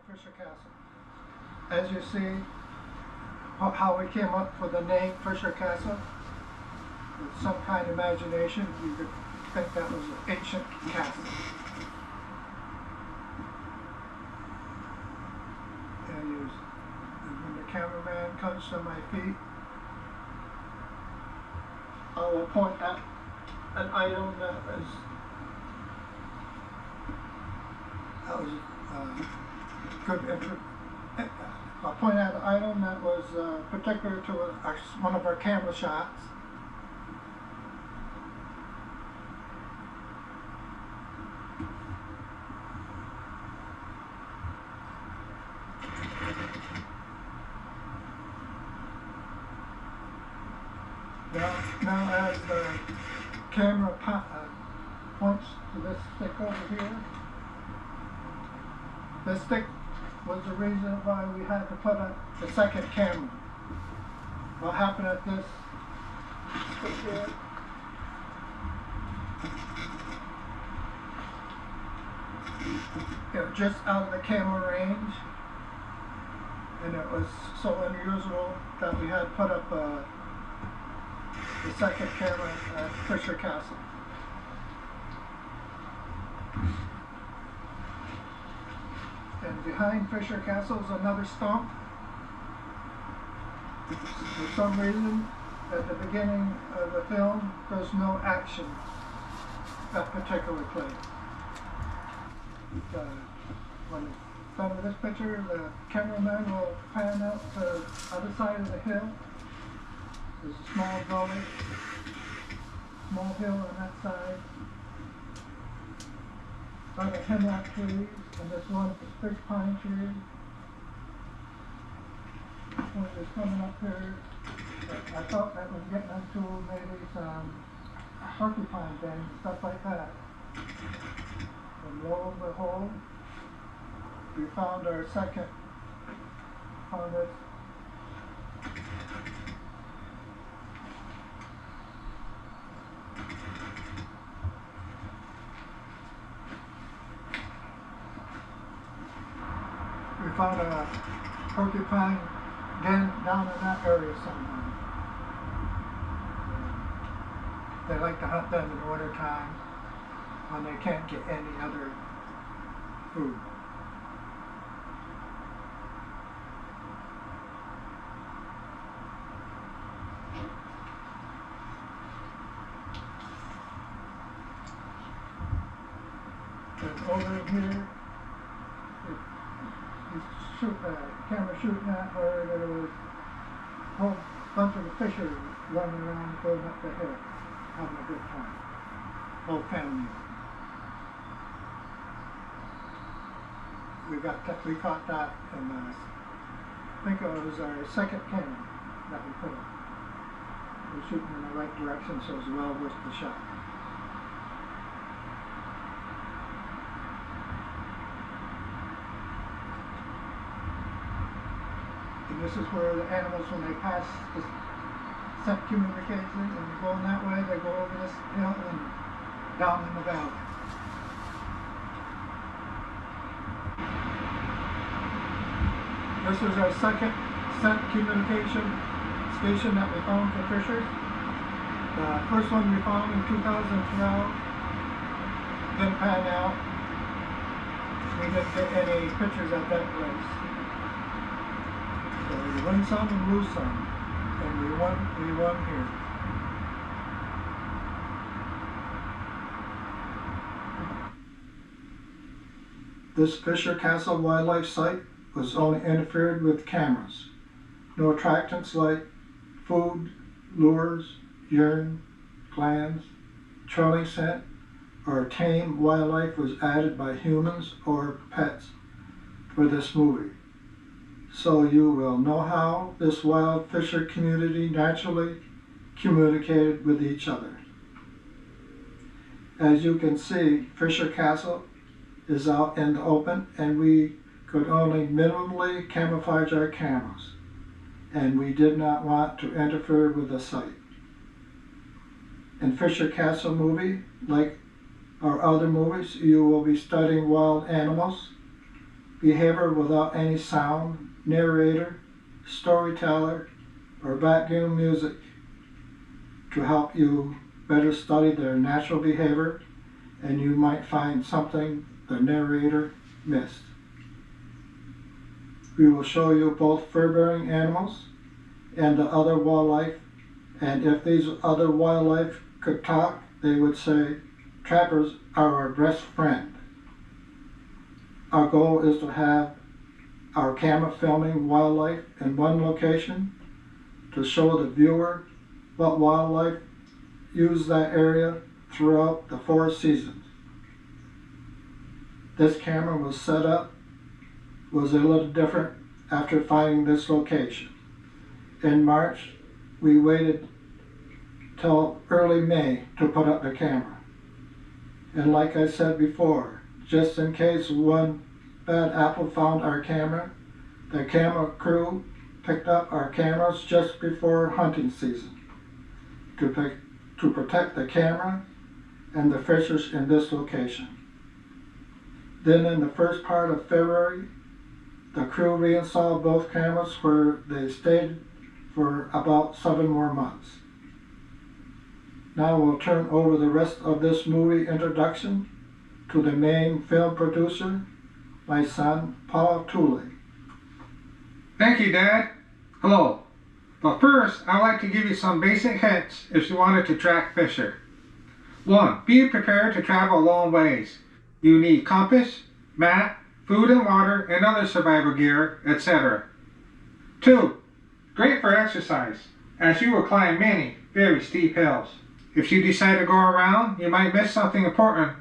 Fisher Castle. As you see, how we came up with the name Fisher Castle, with some kind of imagination, you could think that was an ancient castle. And when the cameraman comes to my feet, I will point at an item that was I'll point out an item that was particular to one of our camera shots. Now as the camera points to this stick over here, this stick was the reason why we had to put up the second camera. What happened at this stick here? It was just out of the camera range, and it was so unusual that we had to put up the second camera at Fisher Castle. And behind Fisher Castle is another stump. For some reason, at the beginning of the film, there's no action at that particular place. When it's done with this picture, the cameraman will pan out to the other side of the hill. There's a small gully, small hill on that side. A lot of hemlock trees, and this one is big pine tree. One is coming up here. I thought that was getting into maybe some porcupine dams, stuff like that. And lo and behold, we found our second on this. We found a porcupine den down in that area somewhere. They like to hunt them in the winter time when they can't get any other food. And over here, camera shooting at where there was a whole bunch of the fishers running around going up the hill, having a good time. Whole family. We caught that, and I think it was our second camera that we put up. We were shooting in the right direction, so it was well worth the shot. And this is where the animals, when they pass, send communications, and going that way, they go over this hill and down in the valley. This was our second scent communication station that we found for fishers. The first one we found in 2012 didn't pan out. We didn't get any pictures at that place. So we win some and lose some, and we won here. This Fisher Castle wildlife site was only interfered with cameras. No attractants like food, lures, urine, glands, trailing scent, or tame wildlife was added by humans or pets for this movie. So you will know how this wild fisher community naturally communicated with each other. As you can see, Fisher Castle is out in the open, and we could only minimally camouflage our cameras, and we did not want to interfere with the site. In Fisher Castle movie, like our other movies, you will be studying wild animals, behavior without any sound, narrator, storyteller, or background music to help you better study their natural behavior, and you might find something the narrator missed. We will show you both fur-bearing animals and the other wildlife, and if these other wildlife could talk, they would say, "Trappers are our best friend." Our goal is to have our camera filming wildlife in one location to show the viewer what wildlife use that area throughout the 4 seasons. This camera was set up was a little different after finding this location. In March, we waited till early May to put up the camera. And like I said before, just in case one bad apple found our camera, the camera crew picked up our cameras just before hunting season to protect the camera and the fishers in this location. Then in the first part of February, the crew reinstalled both cameras where they stayed for about 7 more months. Now we'll turn over the rest of this movie introduction to the main film producer, my son, Paul Tooley. Thank you, Dad. Hello. But first, I'd like to give you some basic hints if you wanted to track fisher. 1. Be prepared to travel long ways. You need compass, map, food and water, and other survival gear, etc. 2. Great for exercise, as you will climb many very steep hills. If you decide to go around, you might miss something important,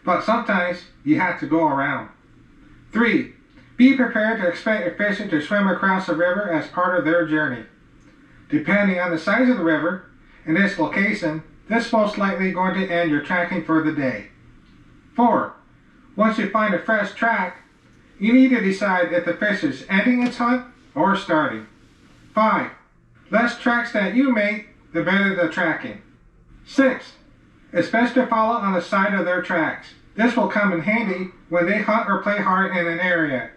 but sometimes you have to go around. 3. Be prepared to expect a fisher to swim across a river as part of their journey. Depending on the size of the river and its location, this is most likely going to end your tracking for the day. 4. Once you find a fresh track, you need to decide if the fish is ending its hunt or starting. 5. Less tracks that you make, the better the tracking. 6. It's best to follow on the side of their tracks. This will come in handy when they hunt or play hard in an area.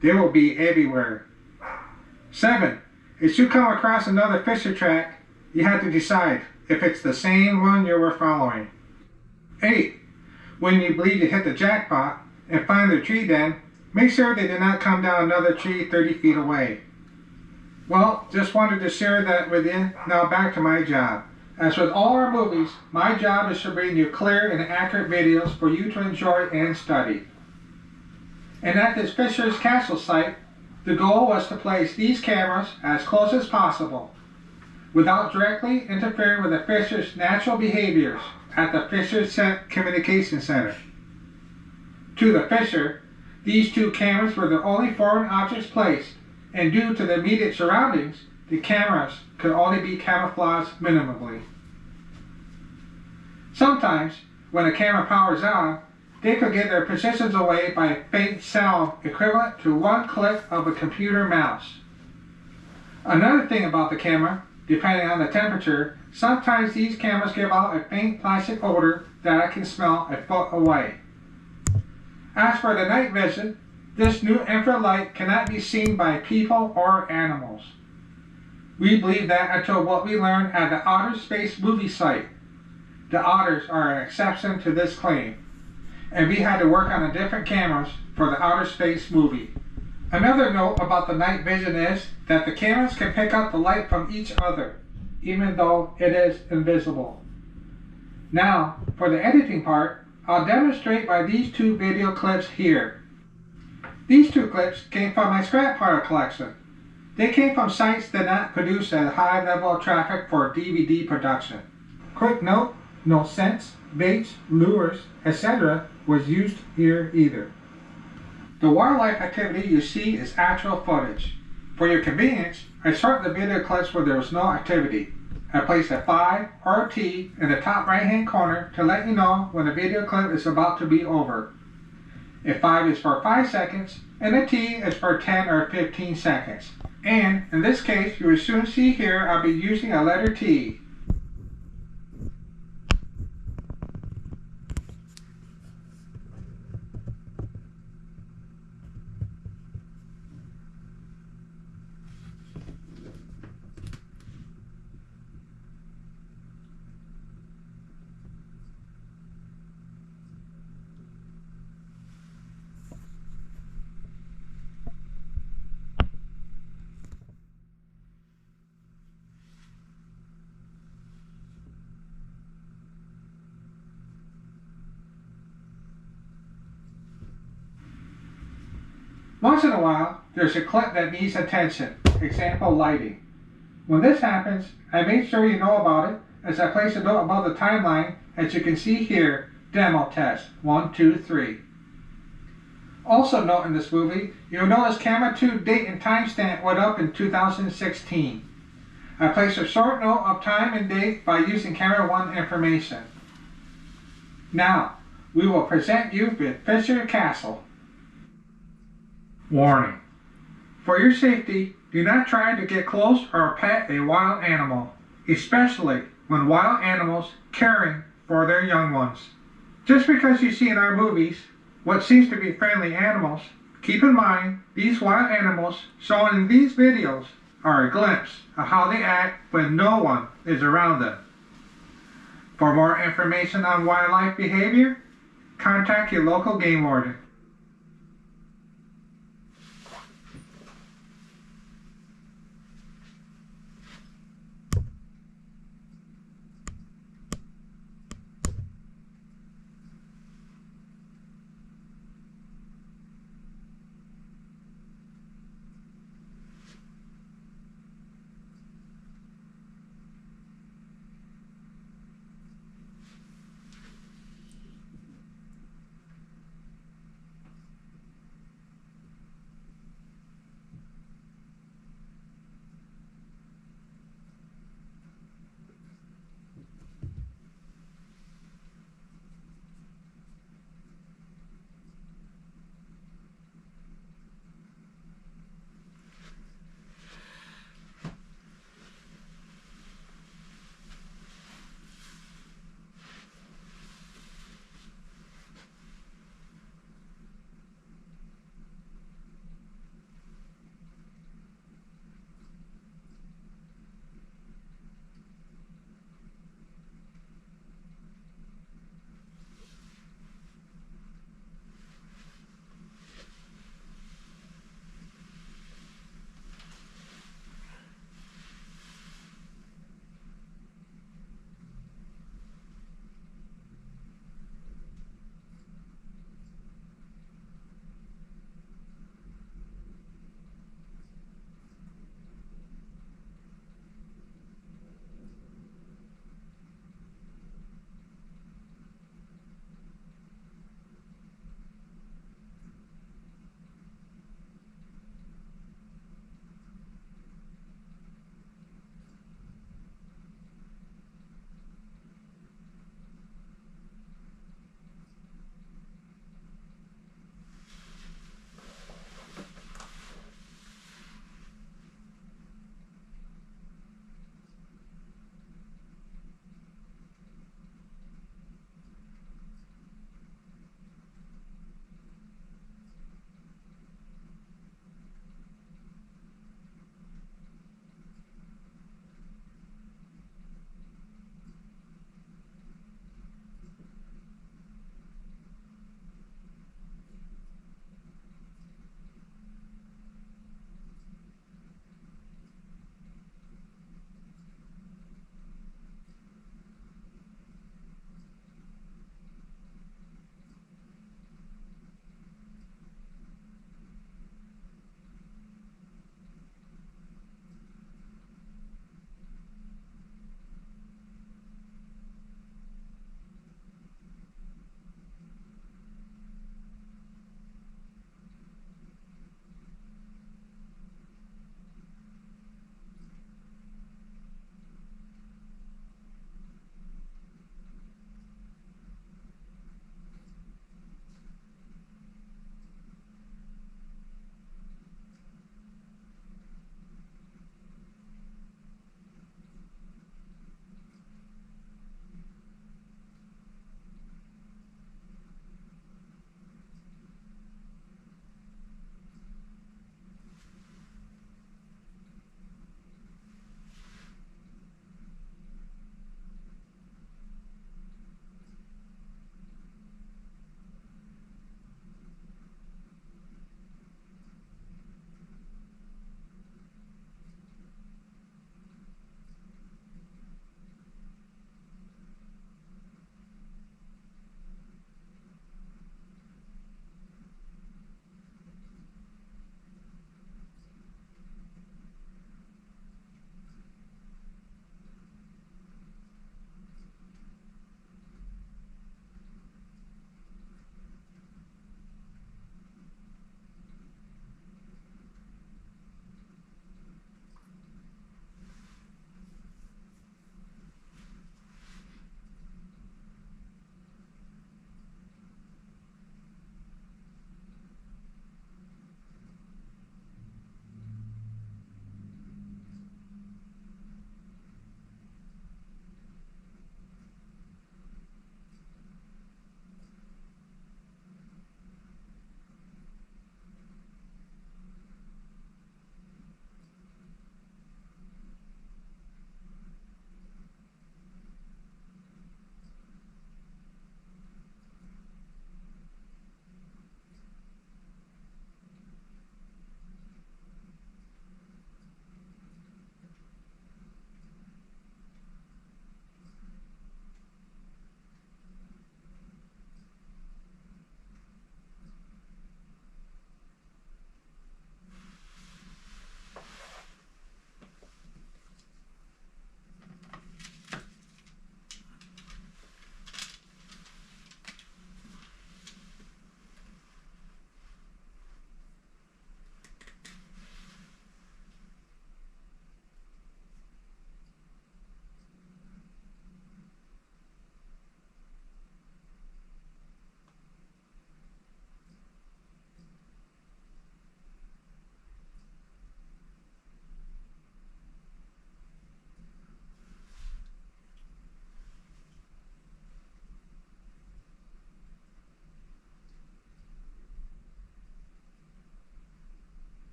They will be everywhere. 7. If you come across another fisher track, you have to decide if it's the same one you were following. 8. When you believe you hit the jackpot and find their tree den, make sure they did not come down another tree 30 feet away. Well, just wanted to share that with you. Now back to my job. As with all our movies, my job is to bring you clear and accurate videos for you to enjoy and study. And at this Fisher's Castle site, the goal was to place these cameras as close as possible, without directly interfering with the fisher's natural behaviors at the Fisher's Communication Center. To the fisher, these 2 cameras were the only foreign objects placed, and due to the immediate surroundings, the cameras could only be camouflaged minimally. Sometimes, when a camera powers on, they could get their positions away by a faint sound equivalent to 1 click of a computer mouse. Another thing about the camera, depending on the temperature, sometimes these cameras give out a faint plastic odor that I can smell a foot away. As for the night vision, this new infrared light cannot be seen by people or animals. We believe that until what we learned at the Outer Space movie site. The otters are an exception to this claim, and we had to work on the different cameras for the Outer Space movie. Another note about the night vision is that the cameras can pick up the light from each other, even though it is invisible. Now, for the editing part, I'll demonstrate by these 2 video clips here. These 2 clips came from my scrap pile collection. They came from sites that not produce a high level of traffic for DVD production. Quick note, no scents, baits, lures, etc. was used here either. The wildlife activity you see is actual footage. For your convenience, I sort the video clips where there was no activity. I place a 5 or a T in the top right hand corner to let you know when the video clip is about to be over. A 5 is for 5 seconds and a T is for 10 or 15 seconds. And in this case, you will soon see here I'll be using a letter T. Once in a while, there's a clip that needs attention. Example, lighting. When this happens, I make sure you know about it as I place a note above the timeline, as you can see here, demo test 1, 2, 3. Also note in this movie, you'll notice camera 2 date and timestamp went up in 2016. I placed a short note of time and date by using camera 1 information. Now, we will present you with Fisher Castle. Warning. For your safety, do not try to get close or pet a wild animal, especially when wild animals caring for their young ones. Just because you see in our movies what seems to be friendly animals, keep in mind these wild animals shown in these videos are a glimpse of how they act when no one is around them. For more information on wildlife behavior, contact your local game warden.